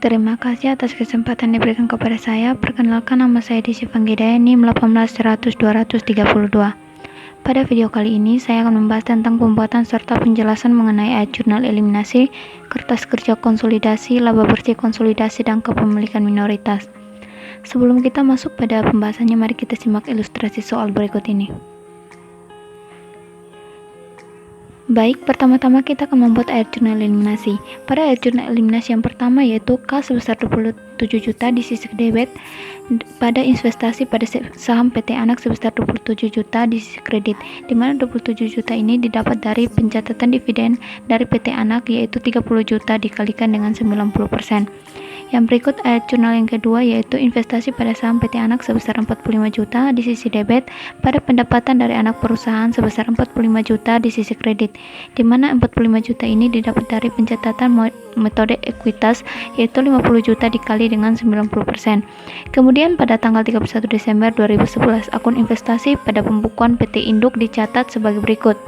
Terima kasih atas kesempatan diberikan kepada saya. Perkenalkan, nama saya Desi Panggidaya, NIM 18100-232. Pada video kali ini, saya akan membahas tentang pembuatan serta penjelasan mengenai ayat jurnal eliminasi, kertas kerja konsolidasi, laba bersih konsolidasi, dan kepemilikan minoritas. Sebelum kita masuk pada pembahasannya, mari kita simak ilustrasi soal berikut ini. Baik, pertama-tama kita akan membuat ayat jurnal eliminasi. Pada ayat jurnal eliminasi yang pertama yaitu K sebesar 27 juta di sisi debit pada investasi pada saham PT Anak sebesar 27 juta di sisi kredit, di mana 27 juta ini didapat dari pencatatan dividen dari PT Anak yaitu 30 juta dikalikan dengan 90%. Yang berikut ayat jurnal yang kedua yaitu investasi pada saham PT Anak sebesar 45 juta di sisi debit pada pendapatan dari anak perusahaan sebesar 45 juta di sisi kredit, di mana 45 juta ini didapat dari pencatatan metode ekuitas yaitu 50 juta dikali dengan 90%. Kemudian pada tanggal 31 Desember 2011 akun investasi pada pembukuan PT Induk dicatat sebagai berikut.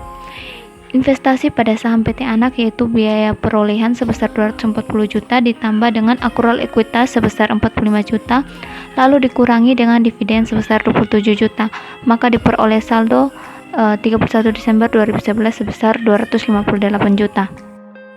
Investasi pada saham PT Anak yaitu biaya perolehan sebesar 240 juta ditambah dengan akrual ekuitas sebesar 45 juta lalu dikurangi dengan dividen sebesar 27 juta, maka diperoleh saldo 31 Desember 2011 sebesar 258 juta.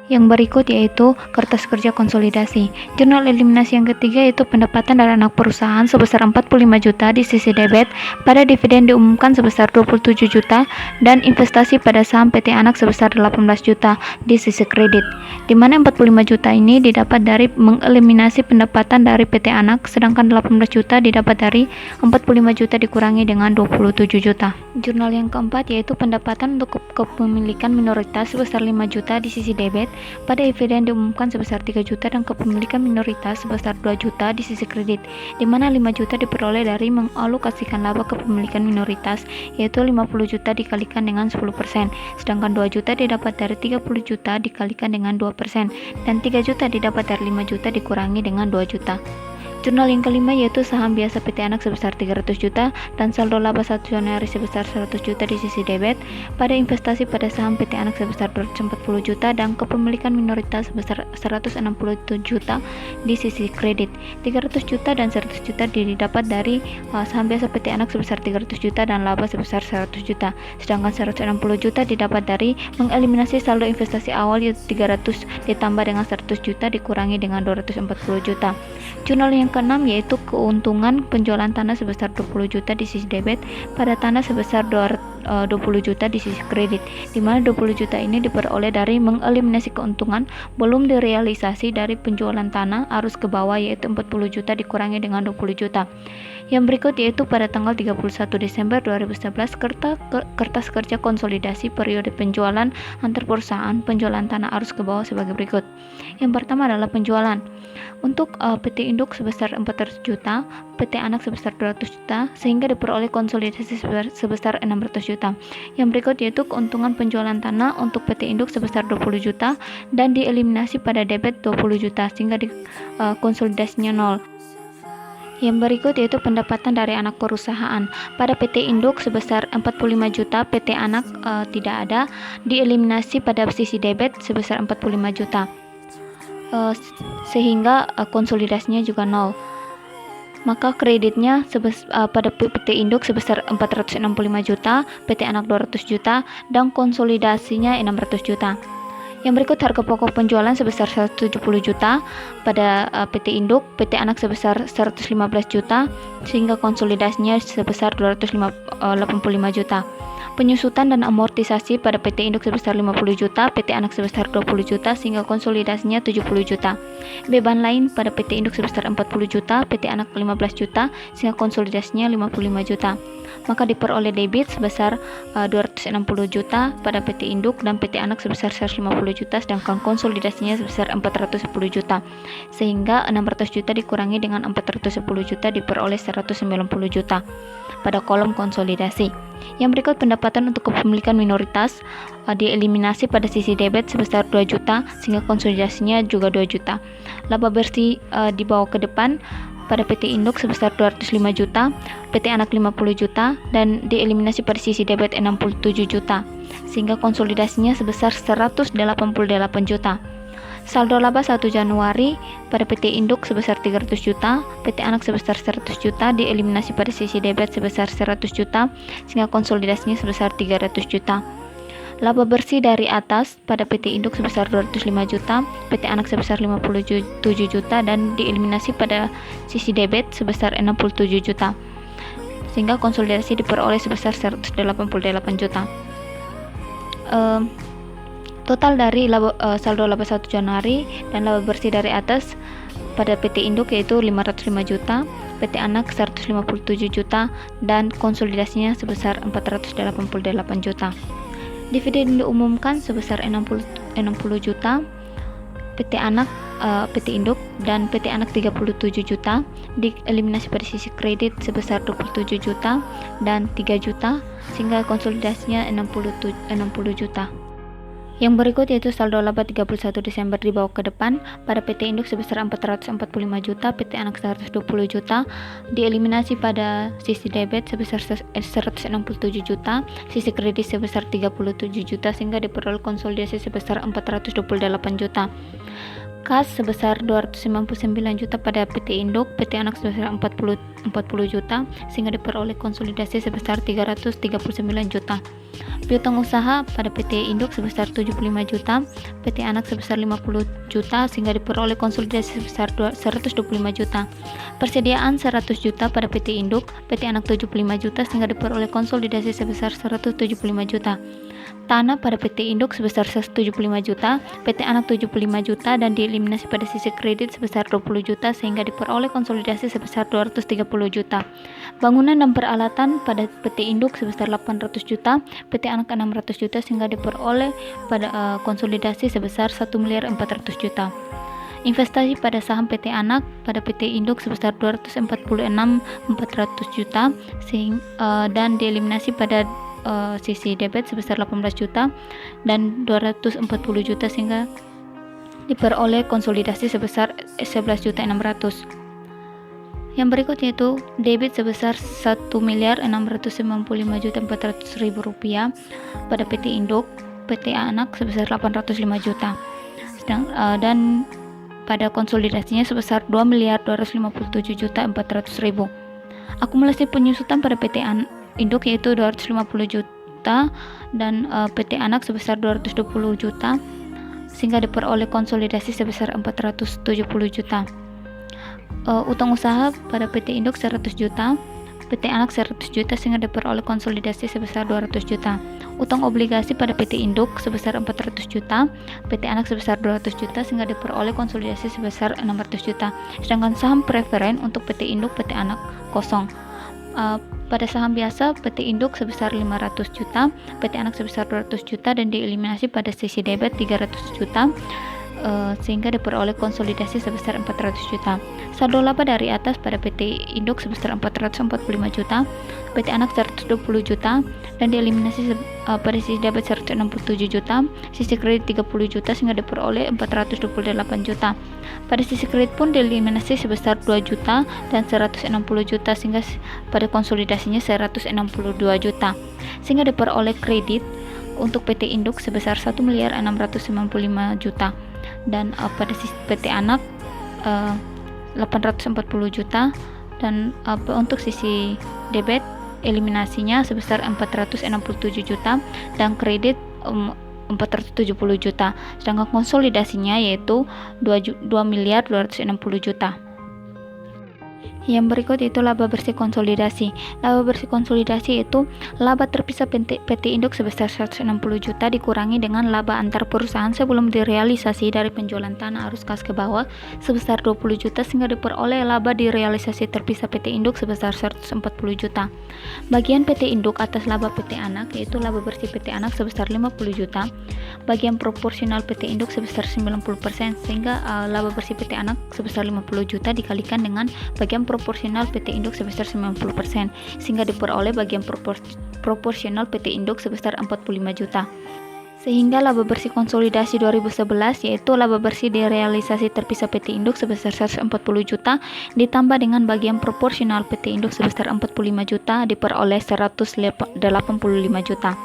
Yang berikut yaitu kertas kerja konsolidasi. Jurnal eliminasi yang ketiga yaitu pendapatan dari anak perusahaan sebesar 45 juta di sisi debit pada dividen diumumkan sebesar 27 juta dan investasi pada saham PT Anak sebesar 18 juta di sisi kredit, di mana 45 juta ini didapat dari mengeliminasi pendapatan dari PT Anak, sedangkan 18 juta didapat dari 45 juta dikurangi dengan 27 juta. Jurnal yang keempat yaitu pendapatan untuk kepemilikan minoritas sebesar 5 juta di sisi debit pada dividen diumumkan sebesar 3 juta dan kepemilikan minoritas sebesar 2 juta di sisi kredit, di mana 5 juta diperoleh dari mengalokasikan laba kepemilikan minoritas yaitu 50 juta dikalikan dengan 10%, sedangkan 2 juta didapat dari 30 juta dikalikan dengan 2% dan 3 juta didapat dari 5 juta dikurangi dengan 2 juta. Jurnal yang kelima yaitu saham biasa PT Anak sebesar 300 juta dan saldo laba 1 Januari sebesar 100 juta di sisi debit pada investasi pada saham PT Anak sebesar 240 juta dan kepemilikan minoritas sebesar 167 juta di sisi kredit. 300 juta dan 100 juta didapat dari saham biasa PT Anak sebesar 300 juta dan laba sebesar 100 juta, sedangkan 160 juta didapat dari mengeliminasi saldo investasi awal yaitu 300 ditambah dengan 100 juta dikurangi dengan 240 juta. Jurnal yang keenam yaitu keuntungan penjualan tanah sebesar 20 juta di sisi debit pada tanah sebesar 20 juta di sisi kredit, di mana 20 juta ini diperoleh dari mengeliminasi keuntungan belum direalisasi dari penjualan tanah arus ke bawah yaitu 40 juta dikurangi dengan 20 juta. Yang berikut yaitu pada tanggal 31 Desember 2011 kertas kerja konsolidasi periode penjualan antar perusahaan penjualan tanah arus ke bawah sebagai berikut. Yang pertama adalah penjualan. Untuk PT Induk sebesar 400 juta, PT Anak sebesar 200 juta, sehingga diperoleh konsolidasi sebesar 600 juta. Yang berikut yaitu keuntungan penjualan tanah untuk PT Induk sebesar 20 juta dan dieliminasi pada debit 20 juta, sehingga konsolidasinya 0. Yang berikut yaitu pendapatan dari anak perusahaan. Pada PT Induk sebesar 45 juta, PT Anak tidak ada, dieliminasi pada sisi debit sebesar 45 juta. Sehingga konsolidasinya juga 0. Maka kreditnya pada PT Induk sebesar 465 juta, PT Anak 200 juta, dan konsolidasinya 600 juta. Yang berikut harga pokok penjualan sebesar 170 juta pada PT Induk, PT Anak sebesar 115 juta, sehingga konsolidasinya sebesar 285 juta. Penyusutan dan amortisasi pada PT Induk sebesar 50 juta, PT Anak sebesar 20 juta, sehingga konsolidasinya 70 juta. Beban lain pada PT Induk sebesar 40 juta, PT Anak 15 juta, sehingga konsolidasinya 55 juta. Maka diperoleh debit sebesar 260 juta pada PT Induk dan PT Anak sebesar 150 juta, sedangkan konsolidasinya sebesar 410 juta. Sehingga 600 juta dikurangi dengan 410 juta diperoleh 190 juta pada kolom konsolidasi. Yang berikut pendapatan untuk kepemilikan minoritas dieliminasi pada sisi debit sebesar 2 juta, sehingga konsolidasinya juga 2 juta. Laba bersih dibawa ke depan pada PT Induk sebesar 205 juta, PT Anak 50 juta, dan dieliminasi pada sisi debit 67 juta, sehingga konsolidasinya sebesar 188 juta. Saldo laba 1 Januari pada PT Induk sebesar 300 juta, PT Anak sebesar 100 juta, dieliminasi pada sisi debit sebesar 100 juta, sehingga konsolidasinya sebesar 300 juta. Laba bersih dari atas pada PT Induk sebesar 205 juta, PT Anak sebesar 57 juta, dan dieliminasi pada sisi debit sebesar 67 juta, sehingga konsolidasi diperoleh sebesar 188 juta. Total dari saldo laba 1 Januari dan laba bersih dari atas pada PT Induk yaitu 505 juta, PT Anak 157 juta, dan konsolidasinya sebesar 488 juta. Dividen diumumkan sebesar 60 juta, PT Anak, PT Induk dan PT Anak 37 juta, dieliminasi pada sisi kredit sebesar 27 juta dan 3 juta, sehingga konsolidasinya 60 juta. Yang berikut yaitu saldo laba 31 Desember dibawa ke depan pada PT Induk sebesar 445 juta, PT Anak 120 juta, dieliminasi pada sisi debit sebesar 167 juta, sisi kredit sebesar 37 juta, sehingga diperoleh konsolidasi sebesar 428 juta. Kas sebesar 259 juta pada PT Induk, PT Anak sebesar 40 juta, sehingga diperoleh konsolidasi sebesar 339 juta. Piutang usaha pada PT Induk sebesar 75 juta, PT Anak sebesar 50 juta, sehingga diperoleh konsolidasi sebesar 125 juta. Persediaan 100 juta pada PT Induk, PT Anak 75 juta, sehingga diperoleh konsolidasi sebesar 175 juta. Tanah pada PT Induk sebesar 175 juta, PT Anak 75 juta, dan dieliminasi pada sisi kredit sebesar 20 juta, sehingga diperoleh konsolidasi sebesar 230 juta. Bangunan dan peralatan pada PT Induk sebesar 800 juta, PT Anak 600 juta, sehingga diperoleh pada konsolidasi sebesar 1.400 juta. Investasi pada saham PT Anak pada PT Induk sebesar 246.400 juta, dan dieliminasi pada sisi debit sebesar 18 juta dan 240 juta, sehingga diperoleh konsolidasi sebesar 11.600. Yang berikut yaitu debit sebesar 1.695.400.000 rupiah pada PT Induk, PT Anak sebesar 805 juta, dan pada konsolidasinya sebesar 2.257.400.000. Akumulasi penyusutan pada PT Induk yaitu 250 juta dan PT Anak sebesar 220 juta, sehingga diperoleh konsolidasi sebesar 470 juta. Utang usaha pada PT Induk 100 juta, PT Anak 100 juta, sehingga diperoleh konsolidasi sebesar 200 juta. Utang obligasi pada PT Induk sebesar 400 juta, PT Anak sebesar 200 juta, sehingga diperoleh konsolidasi sebesar 600 juta. Sedangkan saham preferen untuk PT Induk, PT Anak kosong. Pada saham biasa PT Induk sebesar 500 juta, PT Anak sebesar 200 juta, dan dieliminasi pada sisi debit 300 juta, sehingga diperoleh konsolidasi sebesar 400 juta. Saldo laba dari atas pada PT Induk sebesar 445 juta, PT Anak 120 juta, dan dieliminasi pada sisi debit 167 juta, sisi kredit 30 juta, sehingga diperoleh 428 juta. Pada sisi kredit pun dieliminasi sebesar 2 juta dan 160 juta, sehingga pada konsolidasinya 162 juta, sehingga diperoleh kredit untuk PT Induk sebesar 1.695 juta, dan pada sisi PT Anak 840 juta, dan untuk sisi debit eliminasinya sebesar 467 juta dan kredit 470 juta, sedangkan konsolidasinya yaitu 2.260 juta. Yang berikut itu laba bersih konsolidasi. Laba bersih konsolidasi itu laba terpisah PT Induk sebesar 160 juta dikurangi dengan laba antar perusahaan sebelum direalisasi dari penjualan tanah arus kas ke bawah sebesar 20 juta, sehingga diperoleh laba direalisasi terpisah PT Induk sebesar 140 juta. Bagian PT Induk atas laba PT Anak yaitu laba bersih PT Anak sebesar 50 juta, bagian proporsional PT Induk sebesar 90%, sehingga laba bersih PT Anak sebesar 50 juta dikalikan dengan bagian proporsional PT Induk sebesar 90%, sehingga diperoleh bagian proporsional PT Induk sebesar 45 juta. Sehingga laba bersih konsolidasi 2011 yaitu laba bersih direalisasi terpisah PT Induk sebesar 140 juta ditambah dengan bagian proporsional PT Induk sebesar 45 juta diperoleh 185 juta.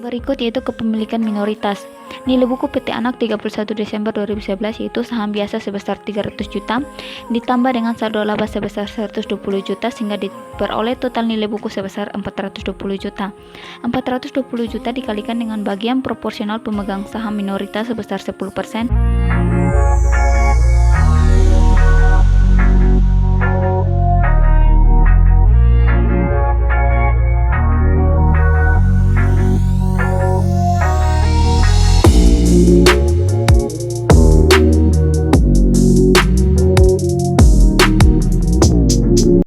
Berikut yaitu kepemilikan minoritas. Nilai buku PT Anak 31 Desember 2011 yaitu saham biasa sebesar 300 juta ditambah dengan saldo laba sebesar 120 juta sehingga diperoleh total nilai buku sebesar 420 juta. 420 juta dikalikan dengan bagian proporsional pemegang saham minoritas sebesar 10%